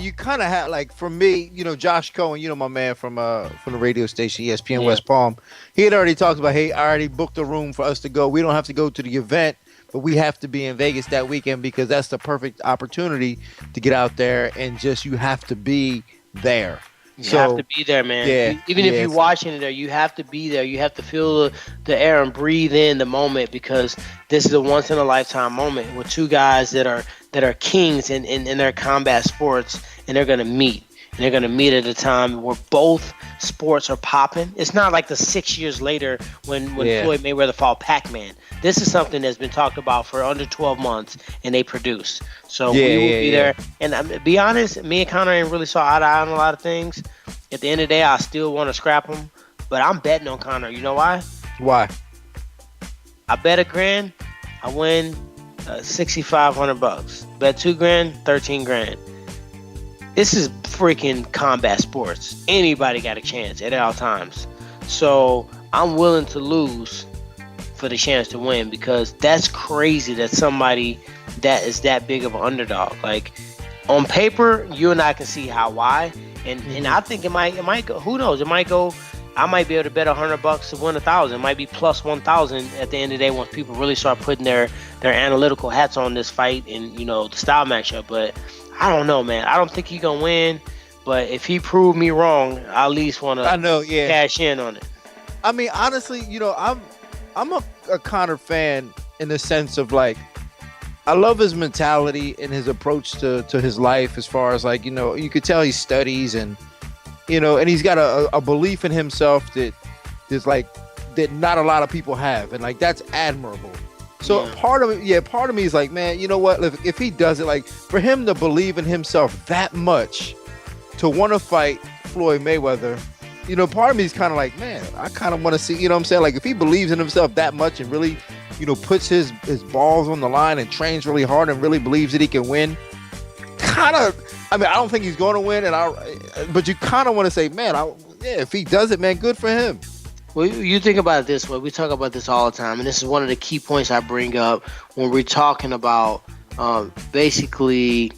you kind of have, like, for me, Josh Cohen, my man from the radio station ESPN West Palm. He had already talked about, hey, I already booked a room for us to go. We don't have to go to the event, but we have to be in Vegas that weekend because that's the perfect opportunity to get out there, and just you have to be there. You have to be there, man. Yeah, Even if you're watching it there, you have to be there. You have to feel the air and breathe in the moment, because this is a once in a lifetime moment with two guys that are kings in their combat sports, and they're gonna meet. And they're gonna meet at a time where both sports are popping. It's not like the 6 years later when Floyd Mayweather fought Pac-Man. This is something that's been talked about for under 12 months, and they produce. So we will be there. And to be honest, me and Conor ain't really saw eye to eye on a lot of things. At the end of the day, I still want to scrap him, but I'm betting on Conor. You know why? Why? I bet $1,000, I win $6,500. Bet $2,000, $13,000. This is freaking combat sports. Anybody got a chance at all times. So I'm willing to lose for the chance to win, because that's crazy that somebody that is that big of an underdog. Like, on paper, you and I can see why. And I think it might go. Who knows? It might go. I might be able to bet $100 to win 1,000. It might be plus 1,000 at the end of the day once people really start putting their analytical hats on this fight and the style matchup. But I don't know, man. I don't think he's gonna win. But if he proved me wrong, I at least want to cash in on it. I mean, honestly, I'm a Conor fan in the sense of, like, I love his mentality and his approach to his life, as far as, like, you could tell he studies and he's got a belief in himself that not a lot of people have, and, like, that's admirable. So part of me is like, man, you know what? If he does it, like, for him to believe in himself that much, to want to fight Floyd Mayweather, part of me is kind of like, man, I kind of want to see, what I'm saying? Like, if he believes in himself that much and really, puts his balls on the line and trains really hard and really believes that he can win, I don't think he's going to win, but you kind of want to say, man, if he does it, man, good for him. Well, you think about it this way. We talk about this all the time, and this is one of the key points I bring up when we're talking about basically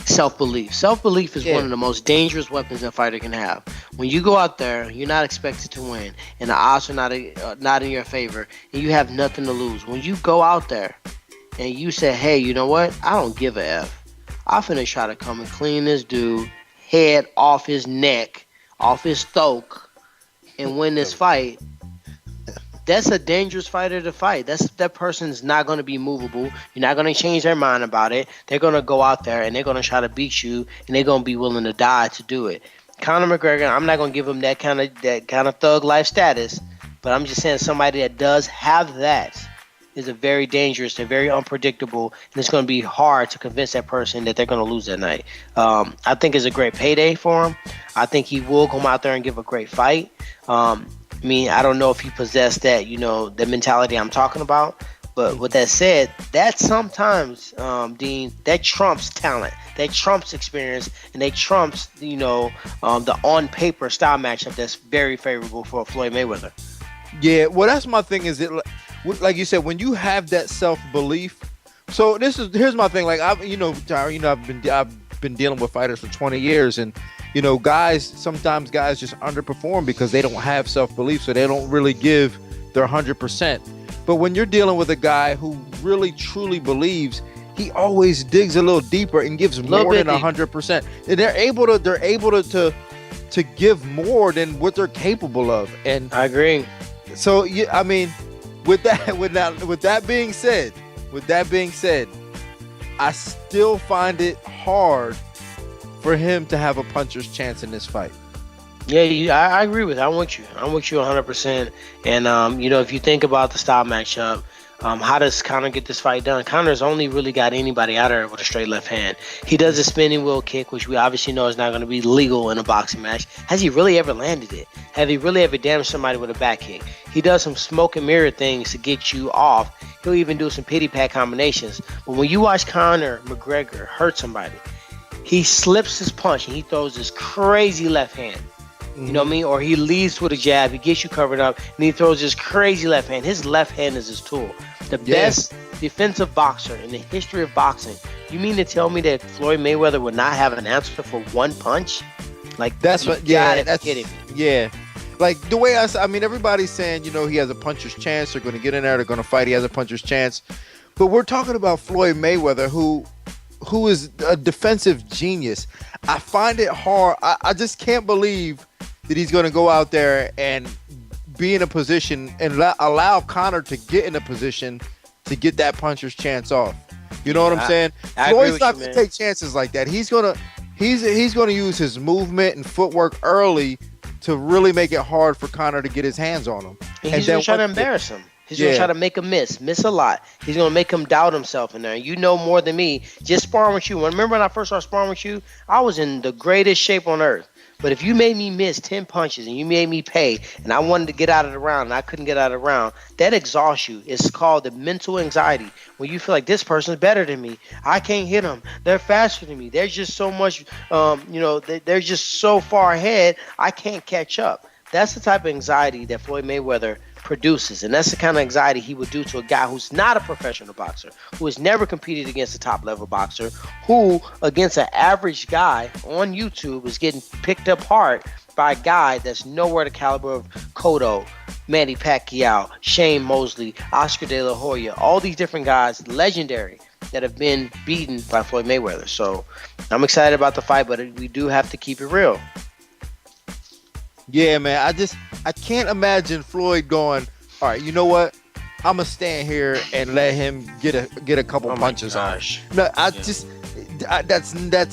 self-belief. Self-belief is one of the most dangerous weapons a fighter can have. When you go out there, you're not expected to win, and the odds are not in your favor, and you have nothing to lose. When you go out there and you say, hey, you know what? I don't give a F. I'm finna try to come and clean this dude head off his neck, off his throat, and win this fight. That's a dangerous fighter to fight. That person's not going to be movable. You're not going to change their mind about it. They're going to go out there and they're going to try to beat you, and they're going to be willing to die to do it. Conor McGregor, I'm not going to give him that kind of thug life status, but I'm just saying somebody that does have that is a very dangerous, they're very unpredictable, and it's going to be hard to convince that person that they're going to lose that night. I think it's a great payday for him. I think he will come out there and give a great fight. I don't know if he possessed that, the mentality I'm talking about. But with that said, that sometimes, Dean, that trumps talent, that trumps experience, and that trumps, the on-paper style matchup that's very favorable for Floyd Mayweather. Yeah, well, that's my thing. Is it like you said, when you have that self-belief? So here's my thing. Like, Tyron, I've been dealing with fighters for 20 years, and sometimes guys just underperform because they don't have self-belief, so they don't really give their 100%. But when you're dealing with a guy who really truly believes, he always digs a little deeper and gives more than 100%. And they're able to give more than what they're capable of. And I agree. So with that being said, I still find it hard for him to have a puncher's chance in this fight. Yeah, I agree with it. I'm with you 100%. And, if you think about the style matchup, how does Conor get this fight done? Conor's only really got anybody out there with a straight left hand. He does a spinning wheel kick, which we obviously know is not going to be legal in a boxing match. Has he really ever landed it? Have he really ever damaged somebody with a back kick? He does some smoke and mirror things to get you off. He'll even do some pity pat combinations. But when you watch Conor McGregor hurt somebody, he slips his punch and he throws this crazy left hand. You know what I mean? Or he leads with a jab, he gets you covered up, and he throws this crazy left hand. His left hand is his tool. The best defensive boxer in the history of boxing You mean to tell me that Floyd Mayweather would not have an answer for one punch? Like, that's what. Yeah, that's kidding me. Yeah. Like the way I mean, everybody's saying, he has a puncher's chance. They're going to get in there. They're going to fight. He has a puncher's chance. But we're talking about Floyd Mayweather, who is a defensive genius. I find it hard. I just can't believe that he's going to go out there and be in a position and allow Conor to get in a position to get that puncher's chance off. You know what I'm saying? Floyd's not going to take chances like that. He's going to use his movement and footwork early to really make it hard for Conor to get his hands on him. And he's going to try to embarrass him. He's going to try to make him miss a lot. He's going to make him doubt himself in there. You know more than me. Just sparring with you. Remember when I first started sparring with you? I was in the greatest shape on earth. But if you made me miss 10 punches and you made me pay and I wanted to get out of the round and I couldn't get out of the round, that exhausts you. It's called the mental anxiety. When you feel like this person's better than me. I can't hit them. They're faster than me. There's just so much, they're just so far ahead, I can't catch up. That's the type of anxiety that Floyd Mayweather produces, and that's the kind of anxiety he would do to a guy who's not a professional boxer, who has never competed against a top level boxer, who against an average guy on YouTube is getting picked apart by a guy that's nowhere the caliber of Cotto, Manny Pacquiao, Shane Mosley, Oscar De La Hoya, all these different guys, legendary, that have been beaten by Floyd Mayweather. So I'm excited about the fight, but we do have to keep it real. Yeah, man. I can't imagine Floyd going, all right, you know what? I'm gonna stand here and let him get a couple punches on. No, that's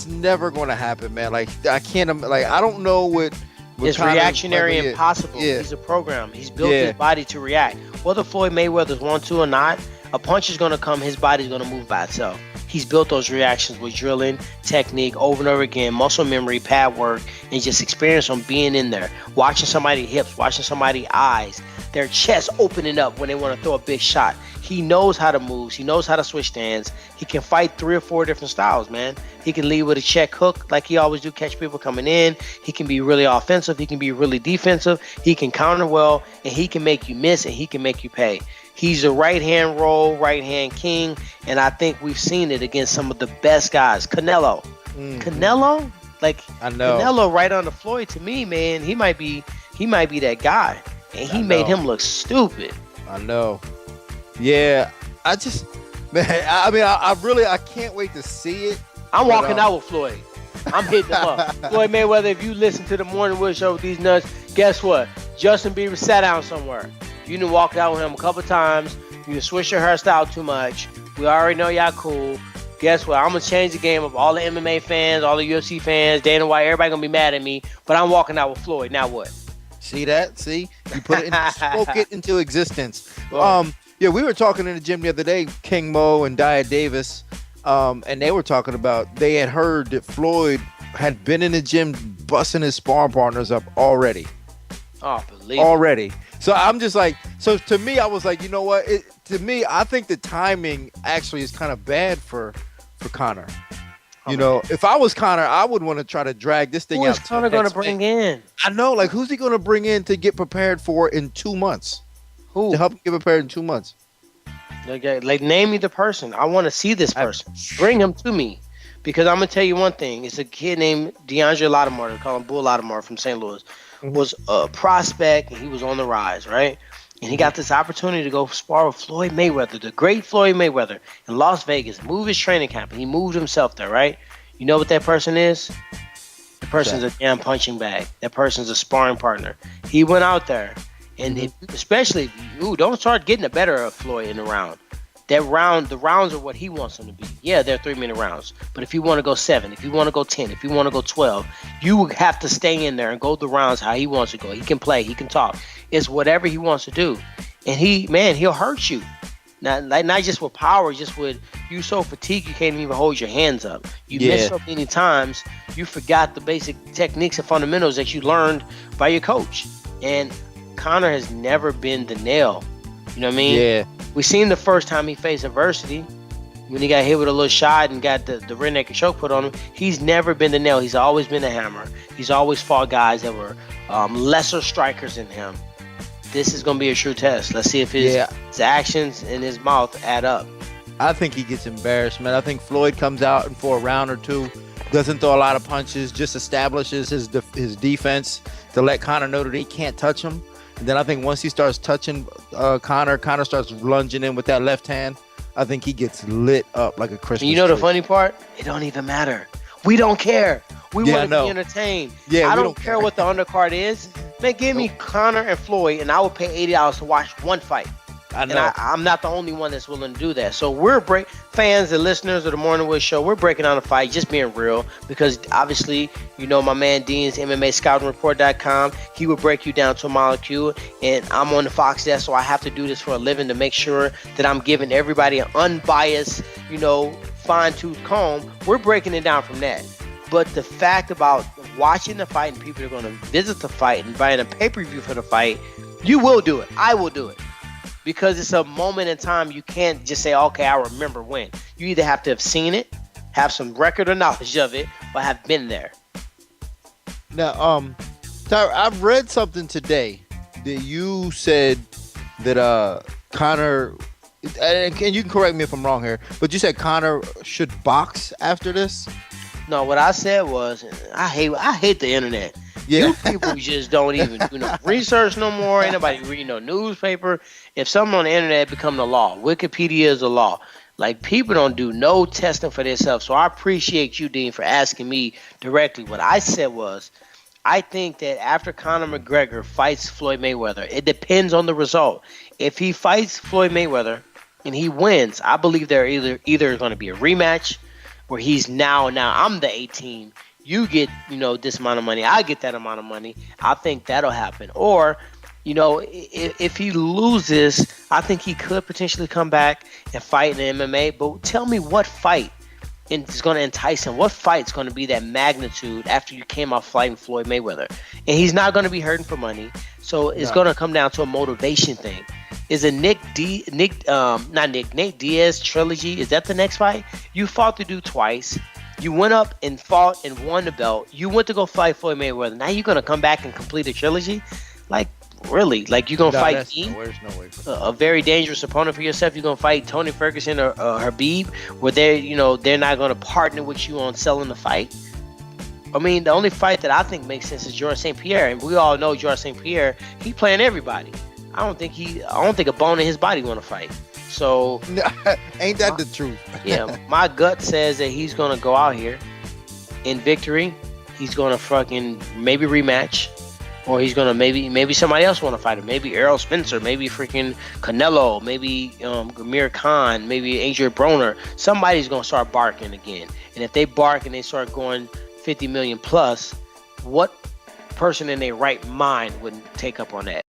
never gonna happen, man. Like I can't. Like I don't know what. It's reactionary and impossible. Yeah. He's a program. He's built his body to react. Whether Floyd Mayweather's want to or not, a punch is gonna come. His body's gonna move by itself. He's built those reactions with drilling, technique, over and over again, muscle memory, pad work, and just experience on being in there, watching somebody's hips, watching somebody's eyes, their chest opening up when they want to throw a big shot. He knows how to move. He knows how to switch stands. He can fight 3 or 4 different styles, man. He can lead with a check hook like he always do, catch people coming in. He can be really offensive. He can be really defensive. He can counter well, and he can make you miss, and he can make you pay. He's a right-hand roll, right-hand king, and I think we've seen it against some of the best guys. Canelo. Canelo? Like, I know. Canelo right on the Floyd, to me, man, he might be that guy. And he made him look stupid. I know. Yeah. I can't wait to see it. I'm walking out with Floyd. I'm hitting him up. Floyd Mayweather, if you listen to the Morning Wood Show with these nuts, guess what? Justin Bieber sat down somewhere. You done walked out with him a couple times. You done switched your hairstyle too much. We already know y'all cool. Guess what? I'm going to change the game of all the MMA fans, all the UFC fans, Dana White, everybody going to be mad at me, but I'm walking out with Floyd. Now what? See that? See? You put it spoke it into existence. Yeah, we were talking in the gym the other day, King Mo and Dia Davis, and they were talking about, they had heard that Floyd had been in the gym busting his sparring partners up already. Oh, believe it. Already. So I'm just like, so to me, I was like, you know what? To me, I think the timing actually is kind of bad for Conor. You know, if I was Conor, I would want to try to drag this thing out. Who's Conor going to bring in? I know, like, who's he going to bring in to get prepared for in 2 months? Who? To help him get prepared in 2 months. Like, name me the person. I want to see this person. Bring him to me. Because I'm going to tell you one thing. It's a kid named DeAndre Lattimore. They call him Bull Lattimore from St. Louis. Was a prospect, and he was on the rise, right? And he got this opportunity to go spar with Floyd Mayweather, the great Floyd Mayweather, in Las Vegas. Move his training camp, and he moved himself there, right? You know what that person is? The person's a damn punching bag. That person's a sparring partner. He went out there, and especially, don't start getting the better of Floyd in the round. The rounds are what he wants them to be. Yeah, they're 3-minute rounds. But if you want to go 7, if you want to go 10, if you want to go 12, you have to stay in there and go the rounds how he wants to go. He can play. He can talk. It's whatever he wants to do. And he'll hurt you. Not just with power, just with you so fatigued you can't even hold your hands up. You miss so many times, you forgot the basic techniques and fundamentals that you learned by your coach. And Conor has never been the nail. You know what I mean? Yeah. We seen the first time he faced adversity when he got hit with a little shot and got the rear naked choke put on him. He's never been the nail. He's always been the hammer. He's always fought guys that were lesser strikers than him. This is going to be a true test. Let's see if his actions and his mouth add up. I think he gets embarrassed, man. I think Floyd comes out and for a round or two, doesn't throw a lot of punches, just establishes his defense to let Conor know that he can't touch him. And then I think once he starts touching Conor starts lunging in with that left hand. I think he gets lit up like a Christmas You know the tree. funny part? It don't even matter. We don't care. We want to be entertained. Yeah, I don't care what the undercard is. Man, give me Conor and Floyd, and I will pay $80 to watch one fight. I know. And I'm not the only one that's willing to do that. So we're fans and listeners of the Morning Wood Show. We're breaking down the fight, just being real, because obviously, you know, my man Dean's MMAscoutingreport.com. He will break you down to a molecule, and I'm on the Fox desk, so I have to do this for a living to make sure that I'm giving everybody an unbiased, you know, fine-tooth comb. We're breaking it down from that. But the fact about watching the fight and people are going to visit the fight and buying a pay-per-view for the fight, you will do it. I will do it. Because it's a moment in time. You can't just say, okay, I remember when. You either have to have seen it, have some record or knowledge of it, or have been there. Now, Tyron, I've read something today that you said that Conor, and you can correct me if I'm wrong here, but you said Conor should box after this? No, what I said was, I hate the internet. Yeah. You people just don't even do no research no more. Ain't nobody reading no newspaper. If something on the internet become the law, Wikipedia is the law. Like, people don't do no testing for themselves. So I appreciate you, Dean, for asking me directly. What I said was, I think that after Conor McGregor fights Floyd Mayweather, it depends on the result. If he fights Floyd Mayweather and he wins, I believe there either going to be a rematch where he's now I'm the 18. You get, you know, this amount of money. I get that amount of money. I think that'll happen. Or, you know, if he loses, I think he could potentially come back and fight in the MMA. But tell me what fight is going to entice him. What fight's going to be that magnitude after you came off fighting Floyd Mayweather? And he's not going to be hurting for money. So it's going to come down to a motivation thing. Is a Nate Diaz trilogy, is that the next fight? You fought the dude twice. You went up and fought and won the belt. You went to go fight Floyd Mayweather. Now you're going to come back and complete a trilogy? Like, really? Like, you're going to fight Dean? There's no way. A very dangerous opponent for yourself. You're going to fight Tony Ferguson or Habib, where they're not going to partner with you on selling the fight? I mean, the only fight that I think makes sense is Georges St. Pierre. And we all know Georges St. Pierre, he playing everybody. I don't think a bone in his body want to fight. So ain't that the truth? Yeah, my gut says that he's gonna go out here in victory. He's gonna fucking maybe rematch, or he's gonna maybe somebody else want to fight him. Maybe Errol Spencer, maybe freaking Canelo, maybe Amir Khan, maybe Adrian Broner. Somebody's gonna start barking again. And if they bark and they start going 50 million plus, what person in their right mind wouldn't take up on that?